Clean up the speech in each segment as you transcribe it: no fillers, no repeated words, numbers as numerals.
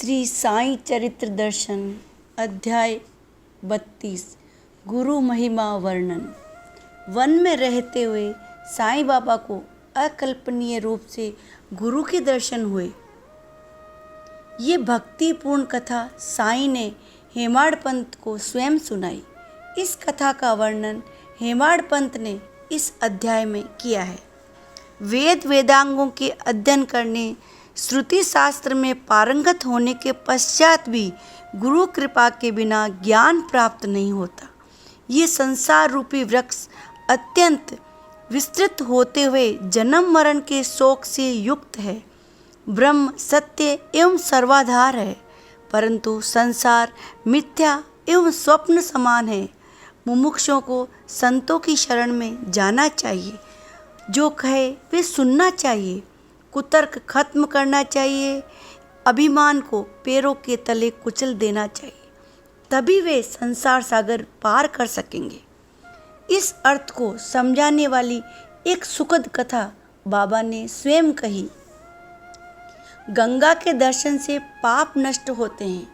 श्री साईं चरित्र दर्शन अध्याय 32 गुरु महिमा वर्णन। वन में रहते हुए साईं बाबा को अकल्पनीय रूप से गुरु के दर्शन हुए। ये भक्तिपूर्ण कथा साईं ने हेमाड़ पंत को स्वयं सुनाई। इस कथा का वर्णन हेमाड़ पंत ने इस अध्याय में किया है। वेद वेदांगों के अध्ययन करने, श्रुति शास्त्र में पारंगत होने के पश्चात भी गुरु कृपा के बिना ज्ञान प्राप्त नहीं होता। ये संसार रूपी वृक्ष अत्यंत विस्तृत होते हुए जन्म मरण के शोक से युक्त है। ब्रह्म सत्य एवं सर्वाधार है, परंतु संसार मिथ्या एवं स्वप्न समान है। मुमुक्षों को संतों की शरण में जाना चाहिए। जो कहे वे सुनना चाहिए। कुतर्क खत्म करना चाहिए। अभिमान को पैरों के तले कुचल देना चाहिए, तभी वे संसार सागर पार कर सकेंगे। इस अर्थ को समझाने वाली एक सुखद कथा बाबा ने स्वयं कही। गंगा के दर्शन से पाप नष्ट होते हैं,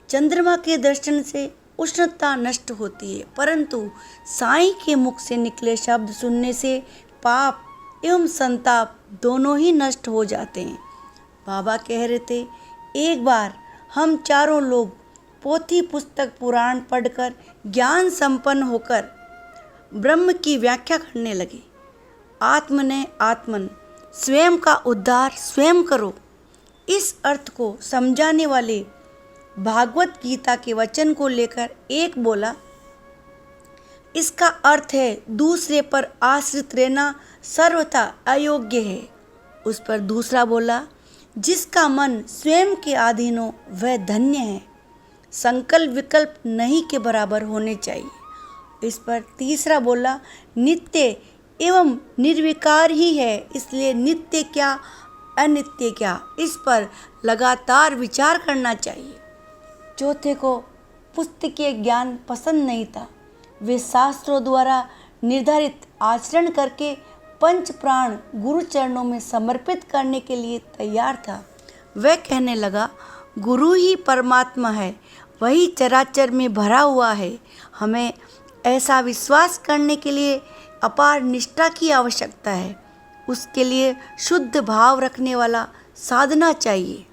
चंद्रमा के दर्शन से उष्णता नष्ट होती है, परंतु साईं के मुख से निकले शब्द सुनने से पाप एवं संताप दोनों ही नष्ट हो जाते हैं। बाबा कह रहे थे, एक बार हम चारों लोग पोथी पुस्तक पुराण पढ़कर ज्ञान संपन्न होकर ब्रह्म की व्याख्या करने लगे। आत्मने आत्मन, स्वयं का उद्धार स्वयं करो। इस अर्थ को समझाने वाले भागवत गीता के वचन को लेकर एक बोला, इसका अर्थ है दूसरे पर आश्रित रहना सर्वथा अयोग्य है। उस पर दूसरा बोला, जिसका मन स्वयं के अधीन हो वह धन्य है। संकल्प विकल्प नहीं के बराबर होने चाहिए। इस पर तीसरा बोला, नित्य एवं निर्विकार ही है, इसलिए नित्य क्या अनित्य क्या, इस पर लगातार विचार करना चाहिए। चौथे को पुस्तकीय ज्ञान पसंद नहीं था। वे शास्त्रों द्वारा निर्धारित आचरण करके पंच प्राण गुरु चरणों में समर्पित करने के लिए तैयार था। वह कहने लगा, गुरु ही परमात्मा है, वही चराचर में भरा हुआ है। हमें ऐसा विश्वास करने के लिए अपार निष्ठा की आवश्यकता है। उसके लिए शुद्ध भाव रखने वाला साधना चाहिए।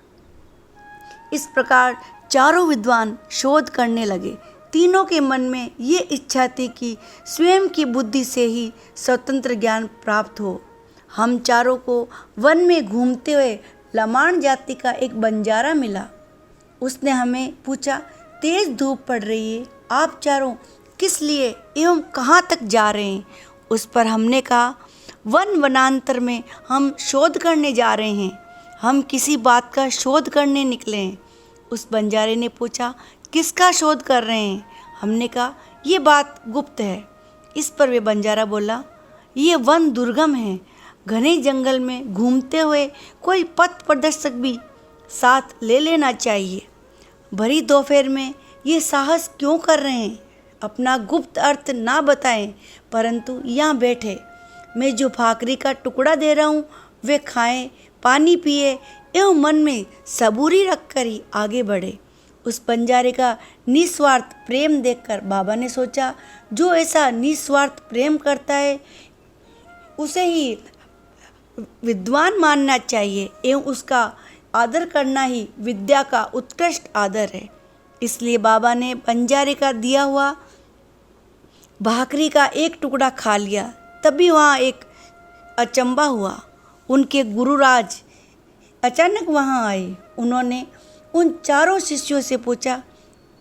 इस प्रकार चारों विद्वान शोध करने लगे। तीनों के मन में ये इच्छा थी कि स्वयं की बुद्धि से ही स्वतंत्र ज्ञान प्राप्त हो। हम चारों को वन में घूमते हुए लमाण जाति का एक बंजारा मिला। उसने हमें पूछा, तेज धूप पड़ रही है, आप चारों किस लिए एवं कहाँ तक जा रहे हैं? उस पर हमने कहा, वन वनांतर में हम शोध करने जा रहे हैं। हम किसी बात का शोध करने निकले हैं। उस बंजारे ने पूछा, किसका शोध कर रहे हैं? हमने कहा, ये बात गुप्त है। इस पर वे बंजारा बोला, ये वन दुर्गम है, घने जंगल में घूमते हुए कोई पथ प्रदर्शक भी साथ ले लेना चाहिए। भरी दोपहर में ये साहस क्यों कर रहे हैं? अपना गुप्त अर्थ ना बताएं, परंतु यहाँ बैठे मैं जो भाकरी का टुकड़ा दे रहा हूँ वे खाएं, पानी पिए एवं मन में सबूरी रखकर ही आगे बढ़े। उस बंजारे का निस्वार्थ प्रेम देखकर बाबा ने सोचा, जो ऐसा निस्वार्थ प्रेम करता है उसे ही विद्वान मानना चाहिए एवं उसका आदर करना ही विद्या का उत्कृष्ट आदर है। इसलिए बाबा ने बंजारे का दिया हुआ भाकरी का एक टुकड़ा खा लिया। तभी वहाँ एक अचंबा हुआ। उनके गुरुराज अचानक वहाँ आए। उन्होंने उन चारों शिष्यों से पूछा,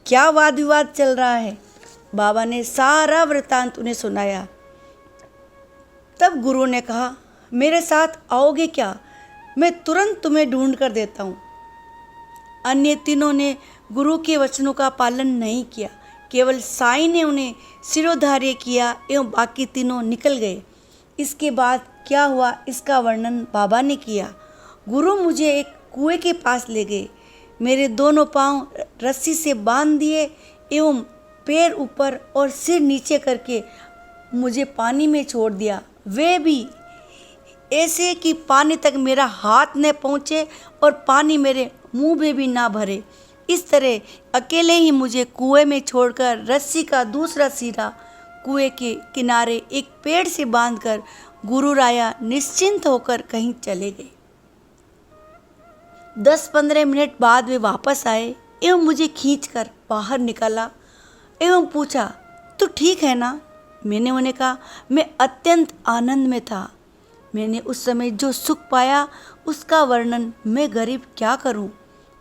क्या वाद विवाद चल रहा है? बाबा ने सारा वृतांत उन्हें सुनाया। तब गुरु ने कहा, मेरे साथ आओगे क्या? मैं तुरंत तुम्हें ढूंढ कर देता हूँ। अन्य तीनों ने गुरु के वचनों का पालन नहीं किया। केवल साईं ने उन्हें सिरोधार्य किया एवं बाकी तीनों निकल गए। इसके बाद क्या हुआ इसका वर्णन बाबा ने किया। गुरु मुझे एक कुएं के पास ले गए। मेरे दोनों पांव रस्सी से बांध दिए एवं पैर ऊपर और सिर नीचे करके मुझे पानी में छोड़ दिया। वे भी ऐसे कि पानी तक मेरा हाथ न पहुँचे और पानी मेरे मुंह में भी ना भरे। इस तरह अकेले ही मुझे कुएं में छोड़कर रस्सी का दूसरा सिरा कुएं के किनारे एक पेड़ से बांधकर गुरु राया निश्चिंत होकर कहीं चले गए। 10-15 मिनट बाद वे वापस आए एवं मुझे खींचकर बाहर निकाला एवं पूछा, तू ठीक है ना? मैंने उन्हें कहा, मैं अत्यंत आनंद में था। मैंने उस समय जो सुख पाया उसका वर्णन मैं गरीब क्या करूं।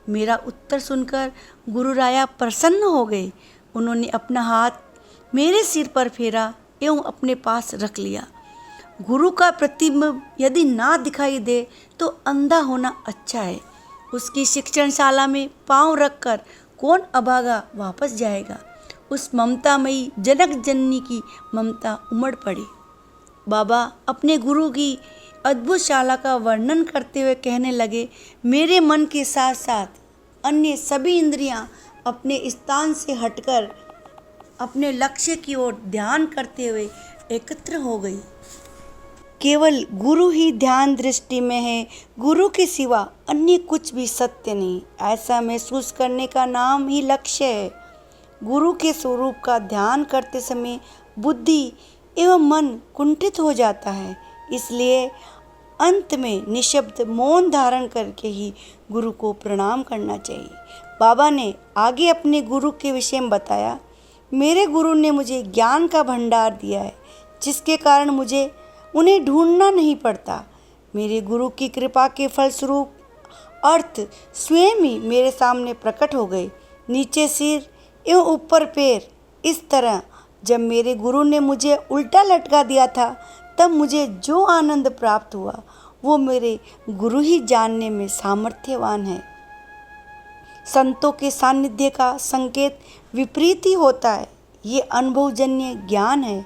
मेरा उत्तर सुनकर गुरु राया प्रसन्न हो गए। उन्होंने अपना हाथ मेरे सिर पर फेरा एवं अपने पास रख लिया। गुरु का प्रतिबिंब यदि ना दिखाई दे तो अंधा होना अच्छा है। उसकी शिक्षणशाला में पांव रखकर कौन अभागा वापस जाएगा। उस ममतामयी जनक जननी की ममता उमड़ पड़ी। बाबा अपने गुरु की अद्भुत शाला का वर्णन करते हुए कहने लगे, मेरे मन के साथ साथ अन्य सभी इंद्रियां अपने स्थान से हटकर अपने लक्ष्य की ओर ध्यान करते हुए एकत्र हो गई। केवल गुरु ही ध्यान दृष्टि में है, गुरु के सिवा अन्य कुछ भी सत्य नहीं। ऐसा महसूस करने का नाम ही लक्ष्य है। गुरु के स्वरूप का ध्यान करते समय बुद्धि एवं मन कुंठित हो जाता है, इसलिए अंत में निशब्द मौन धारण करके ही गुरु को प्रणाम करना चाहिए। बाबा ने आगे अपने गुरु के विषय में बताया, मेरे गुरु ने मुझे ज्ञान का भंडार दिया है, जिसके कारण मुझे उन्हें ढूंढना नहीं पड़ता। मेरे गुरु की कृपा के फलस्वरूप अर्थ स्वयं ही मेरे सामने प्रकट हो गए, नीचे सिर एवं ऊपर पैर। इस तरह जब मेरे गुरु ने मुझे उल्टा लटका दिया था, तब मुझे जो आनंद प्राप्त हुआ वो मेरे गुरु ही जानने में सामर्थ्यवान है। संतों के सानिध्य का संकेत विपरीत ही होता है। ये अनुभवजन्य ज्ञान है।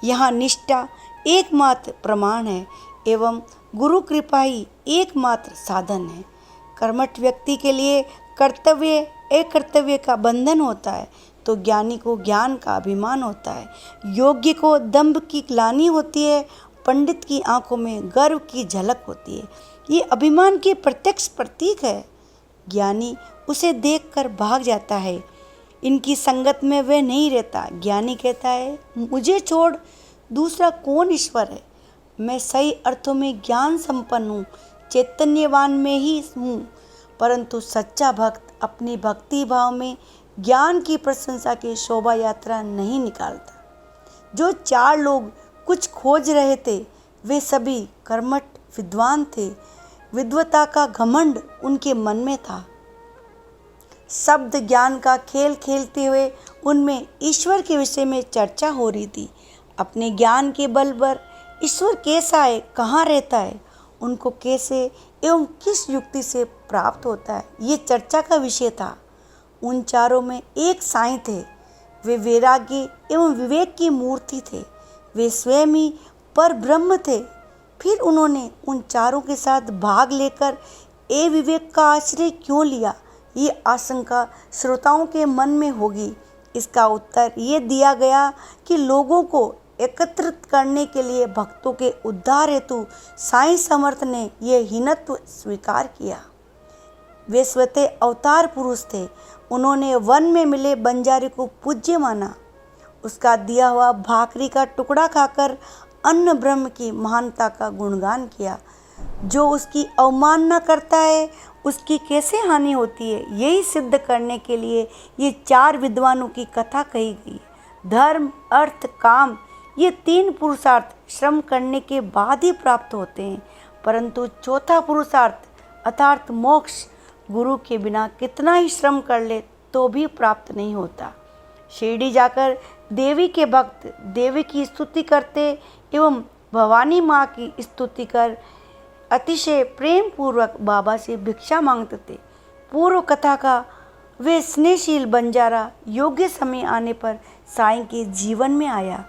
यहाँ निष्ठा एकमात्र प्रमाण है एवं गुरु कृपा ही एकमात्र साधन है। कर्मठ व्यक्ति के लिए कर्तव्य अकर्तव्य का बंधन होता है, तो ज्ञानी को ज्ञान का अभिमान होता है। योग्य को दंभ की ग्लानि होती है, पंडित की आंखों में गर्व की झलक होती है। ये अभिमान के प्रत्यक्ष प्रतीक है। ज्ञानी उसे देखकर भाग जाता है। इनकी संगत में वह नहीं रहता। ज्ञानी कहता है, मुझे छोड़ दूसरा कौन ईश्वर है। मैं सही अर्थों में ज्ञान संपन्न हूँ, चैतन्यवान में ही हूँ। परंतु सच्चा भक्त अपनी भक्ति भाव में ज्ञान की प्रशंसा की शोभा यात्रा नहीं निकालता। जो 4 लोग कुछ खोज रहे थे, वे सभी कर्मठ विद्वान थे। विद्वता का घमंड उनके मन में था। शब्द ज्ञान का खेल खेलते हुए उनमें ईश्वर के विषय में चर्चा हो रही थी। अपने ज्ञान के बल पर ईश्वर कैसा है, कहाँ रहता है, उनको कैसे एवं किस युक्ति से प्राप्त होता है, ये चर्चा का विषय था। उन चारों में एक साईं थे। वे वैराग्य एवं विवेक की मूर्ति थे। वे स्वयं ही पर ब्रह्म थे। फिर उन्होंने उन चारों के साथ भाग लेकर ए विवेक का आश्रय क्यों लिया, ये आशंका श्रोताओं के मन में होगी। इसका उत्तर ये दिया गया कि लोगों को एकत्रित करने के लिए भक्तों के उद्धार हेतु साईं समर्थ ने यह हीनत्व स्वीकार किया। वे स्वतः अवतार पुरुष थे। उन्होंने वन में मिले बंजारे को पूज्य माना। उसका दिया हुआ भाकरी का टुकड़ा खाकर अन्न ब्रह्म की महानता का गुणगान किया। जो उसकी अवमानना करता है उसकी कैसे हानि होती है, यही सिद्ध करने के लिए ये 4 विद्वानों की कथा कही गई। धर्म, अर्थ, काम, ये 3 पुरुषार्थ श्रम करने के बाद ही प्राप्त होते हैं, परंतु चौथा पुरुषार्थ अर्थात मोक्ष गुरु के बिना कितना ही श्रम कर ले तो भी प्राप्त नहीं होता। शिरडी जाकर देवी के भक्त देवी की स्तुति करते एवं भवानी माँ की स्तुति कर अतिशय प्रेम पूर्वक बाबा से भिक्षा मांगते थे। पूर्व कथा का वे स्नेहशील बंजारा योग्य समय आने पर साईं के जीवन में आया।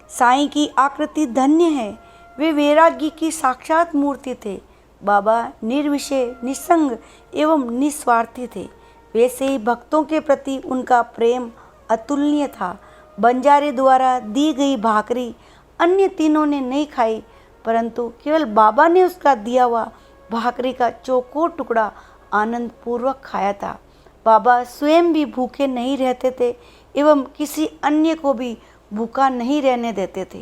साईं की आकृति धन्य है। वे वैराग्य की साक्षात मूर्ति थे। बाबा निर्विषय, निस्संग एवं निस्वार्थी थे। वैसे ही भक्तों के प्रति उनका प्रेम अतुलनीय था। बंजारे द्वारा दी गई भाकरी अन्य तीनों ने नहीं खाई, परंतु केवल बाबा ने उसका दिया हुआ भाकरी का चौकोर टुकड़ा आनंद पूर्वक खाया था। बाबा स्वयं भी भूखे नहीं रहते थे एवं किसी अन्य को भी भूखा नहीं रहने देते थे,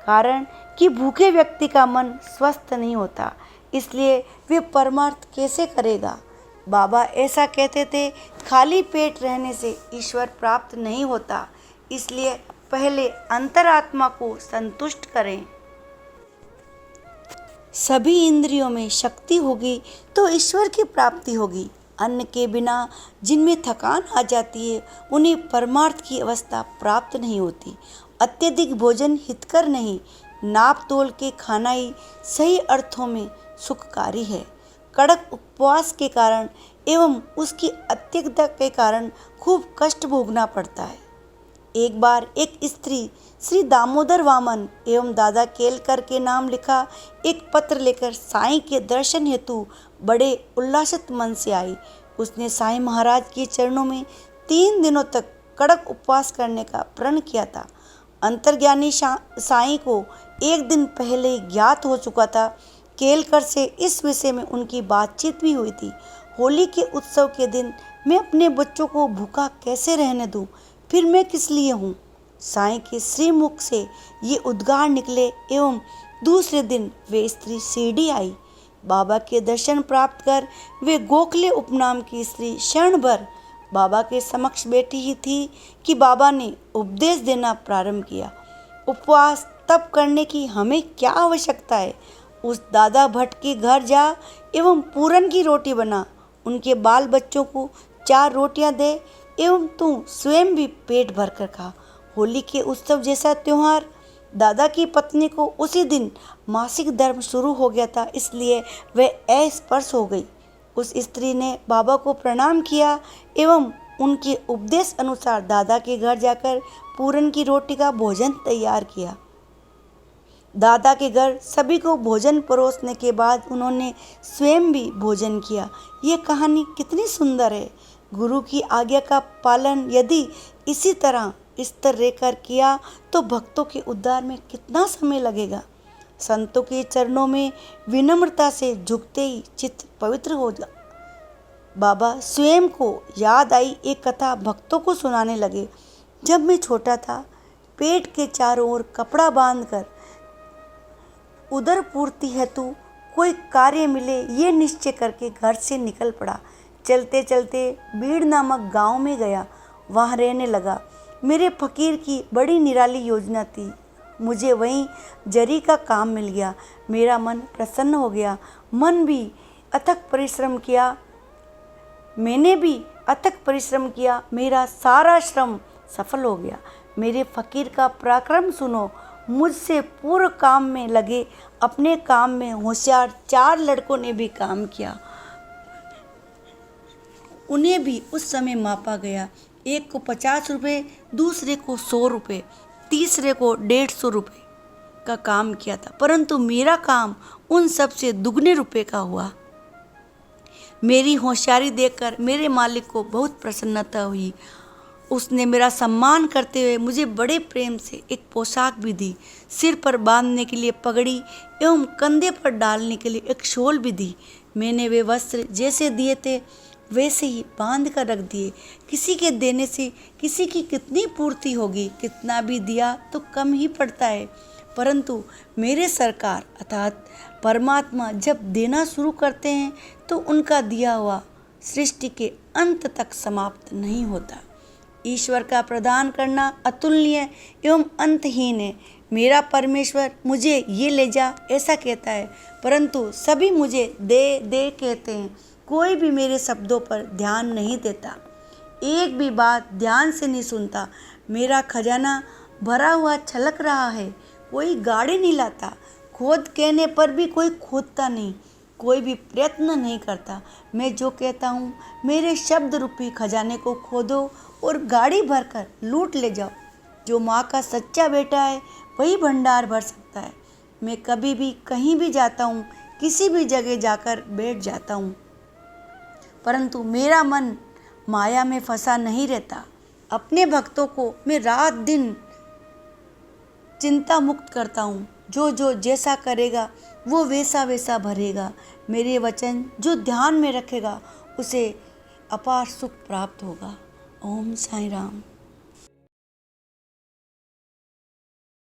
कारण कि भूखे व्यक्ति का मन स्वस्थ नहीं होता, इसलिए वे परमार्थ कैसे करेगा। बाबा ऐसा कहते थे, खाली पेट रहने से ईश्वर प्राप्त नहीं होता, इसलिए पहले अंतरात्मा को संतुष्ट करें। सभी इंद्रियों में शक्ति होगी तो ईश्वर की प्राप्ति होगी। अन्न के बिना जिनमें थकान आ जाती है उन्हें परमार्थ की अवस्था प्राप्त नहीं होती। अत्यधिक भोजन हितकर नहीं, नाप तोल के खाना ही सही अर्थों में सुखकारी है। कड़क उपवास के कारण एवं उसकी अत्यधिकता के कारण खूब कष्ट भोगना पड़ता है। एक बार एक स्त्री श्री दामोदर वामन एवं दादा केलकर के नाम लिखा एक पत्र लेकर साईं के दर्शन हेतु बड़े उल्लासित मन से आई। उसने साईं महाराज के चरणों में 3 दिनों तक कड़क उपवास करने का प्रण किया था। अंतर्ज्ञानी साईं को एक दिन पहले ही ज्ञात हो चुका था। केलकर से इस विषय में उनकी बातचीत भी हुई थी। होली के उत्सव के दिन मैं अपने बच्चों को भूखा कैसे रहने दूं, फिर मैं किस लिए हूँ। साईं के श्रीमुख से ये उद्गार निकले एवं दूसरे दिन वे स्त्री शिरडी आई। बाबा के दर्शन प्राप्त कर वे गोखले उपनाम की स्त्री क्षण भर बाबा के समक्ष बैठी ही थी कि बाबा ने उपदेश देना प्रारंभ किया। उपवास तप करने की हमें क्या आवश्यकता है। उस दादा भट्ट के घर जा एवं पूरन की रोटी बना, उनके बाल बच्चों को 4 रोटियां दे एवं तू स्वयं भी पेट भर कर खा। होली के उत्सव जैसा त्योहार। दादा की पत्नी को उसी दिन मासिक धर्म शुरू हो गया था, इसलिए वह अस्पर्श हो गई। उस स्त्री ने बाबा को प्रणाम किया एवं उनके उपदेश अनुसार दादा के घर जाकर पूरन की रोटी का भोजन तैयार किया। दादा के घर सभी को भोजन परोसने के बाद उन्होंने स्वयं भी भोजन किया। ये कहानी कितनी सुंदर है। गुरु की आज्ञा का पालन यदि इसी तरह स्थिर रहकर किया तो भक्तों के उद्धार में कितना समय लगेगा। संतों के चरणों में विनम्रता से झुकते ही चित्त पवित्र हो जा। बाबा स्वयं को याद आई एक कथा भक्तों को सुनाने लगे। जब मैं छोटा था, पेट के चारों ओर कपड़ा बांधकर उदर पूर्ति हेतु कोई कार्य मिले ये निश्चय करके घर से निकल पड़ा। चलते चलते बीड़ नामक गांव में गया, वहाँ रहने लगा। मेरे फकीर की बड़ी निराली योजना थी। मुझे वहीं जरी का काम मिल गया। मेरा मन प्रसन्न हो गया। मैंने भी अथक परिश्रम किया। मेरा सारा श्रम सफल हो गया। मेरे फकीर का पराक्रम सुनो। मुझसे पूर्व काम में लगे अपने काम में होशियार 4 लड़कों ने भी काम किया। उन्हें भी उस समय मापा गया। एक को 50 रुपये, दूसरे को 100 रुपये, तीसरे को 150 रुपये का काम किया था, परंतु मेरा काम उन सब से दुगने रुपये का हुआ। मेरी होशियारी देखकर मेरे मालिक को बहुत प्रसन्नता हुई। उसने मेरा सम्मान करते हुए मुझे बड़े प्रेम से एक पोशाक भी दी, सिर पर बांधने के लिए पगड़ी एवं कंधे पर डालने के लिए एक शॉल भी दी। मैंने वे वस्त्र जैसे दिए थे वैसे ही बांध कर रख दिए। किसी के देने से किसी की कितनी पूर्ति होगी, कितना भी दिया तो कम ही पड़ता है, परंतु मेरे सरकार अर्थात परमात्मा जब देना शुरू करते हैं तो उनका दिया हुआ सृष्टि के अंत तक समाप्त नहीं होता। ईश्वर का प्रदान करना अतुलनीय एवं अंतहीन है। मेरा परमेश्वर मुझे ये ले जा ऐसा कहता है, परंतु सभी मुझे दे दे कहते हैं। कोई भी मेरे शब्दों पर ध्यान नहीं देता, एक भी बात ध्यान से नहीं सुनता। मेरा खजाना भरा हुआ छलक रहा है, कोई गाड़ी नहीं लाता। खोद कहने पर भी कोई खोदता नहीं, कोई भी प्रयत्न नहीं करता। मैं जो कहता हूँ, मेरे शब्द रूपी खजाने को खोदो और गाड़ी भरकर लूट ले जाओ। जो माँ का सच्चा बेटा है वही भंडार भर सकता है। मैं कभी भी कहीं भी जाता हूँ, किसी भी जगह जाकर बैठ जाता हूँ, परंतु मेरा मन माया में फंसा नहीं रहता। अपने भक्तों को मैं रात दिन चिंता मुक्त करता हूँ। जो जो जैसा करेगा वो वैसा वैसा भरेगा। मेरे वचन जो ध्यान में रखेगा उसे अपार सुख प्राप्त होगा। ओम साईं राम।